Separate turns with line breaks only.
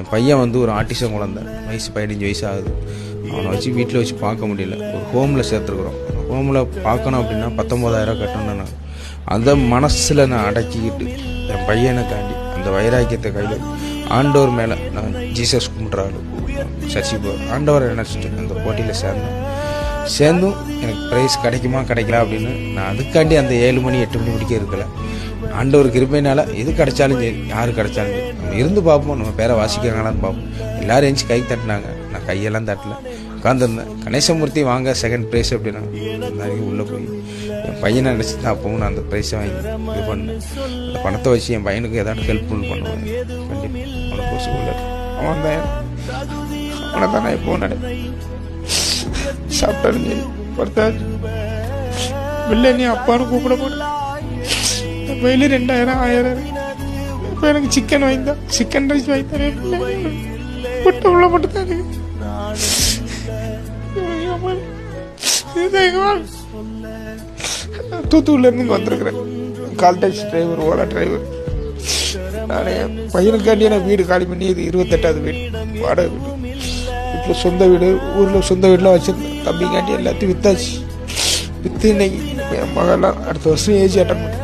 என் பையன் வந்து ஒரு ஆர்டிசம் குழந்தை, வயசு 15 வயசு ஆகுது. அவனை வச்சு வீட்டில் வச்சு பார்க்க முடியல. ஒரு ஹோமில் சேர்த்துருக்குறோம். ஹோமில் பார்க்கணும் அப்படின்னா 19,000 கட்டணும். நான் அந்த மனசில் நான் அடக்கிக்கிட்டு என் பையனுக்காண்டி அந்த வைராக்கியத்தை கையில் ஆண்டவர் மேலே நான் ஜீசஸ் கும்பிட்றாரு, சர்ச்சை போகிறேன். ஆண்டவரை நினச்சிட்டு அந்த போட்டியில் சேர்ந்தும் எனக்கு ப்ரைஸ் கிடைக்குமா கிடைக்கல அப்படின்னு நான் அதுக்காண்டி அந்த 7 மணி 8 மணி முடிக்க இருக்கலை. ஆண்டவர் கிருபையினால எது கிடைச்சாலும் சரி, யாரு கிடைச்சாலும் சரி, நம்ம இருந்து பார்ப்போம், நம்ம பேரை வாசிக்கிறாங்களான்னு பார்ப்போம். எல்லோரும் எழுந்து கை தட்டினாங்க, நான் கையெல்லாம் தட்டல, உட்காந்துருந்தேன். கணேசமூர்த்தி வாங்க செகண்ட் ப்ரைஸ் அப்படின்னா உள்ளே போய் என் பையனை நினச்சி தான் அப்பவும் நான் அந்த ப்ரைஸை வாங்கி இது பண்ணேன். அந்த பணத்தை வச்சு என் பையனுக்கு ஏதாவது ஹெல்ப்ஃபுல் பண்ணுவேன் கண்டிப்பாக. அவனை போச்சு உள்ள அவன் தான், அவனை தான் நான் எப்போ நினைப்பேன். சாப்பிட்டாலும் சரி படுத்தாச்சு இல்லை, நீ அப்பான்னு கூப்பிட போட்டேன். வயலு 2000 1000. இப்போ எனக்கு சிக்கன் வாங்கிதான், சிக்கன் ரைஸ் வாங்கித்தானே முட்டை உள்ள மட்டும் தான் இருக்கு. தூத்துக்குடிலேருந்து இங்கே வந்திருக்கிறேன். Call taxi driver, Ola driver. நான் பையனுக்காண்டி நான் வீடு காலி பண்ணி, இது 28வது வீடு, வாடகை வீடு. வீட்டில் சொந்த வீடு, ஊரில் சொந்த வீடெலாம் வச்சுருந்தேன். தம்பிக்காண்டி எல்லாத்தையும் விற்றாச்சு. விற்று இன்னைக்கு என் மகெல்லாம் அடுத்த வருஷம் ஏஜ் அட்டன் பண்ணி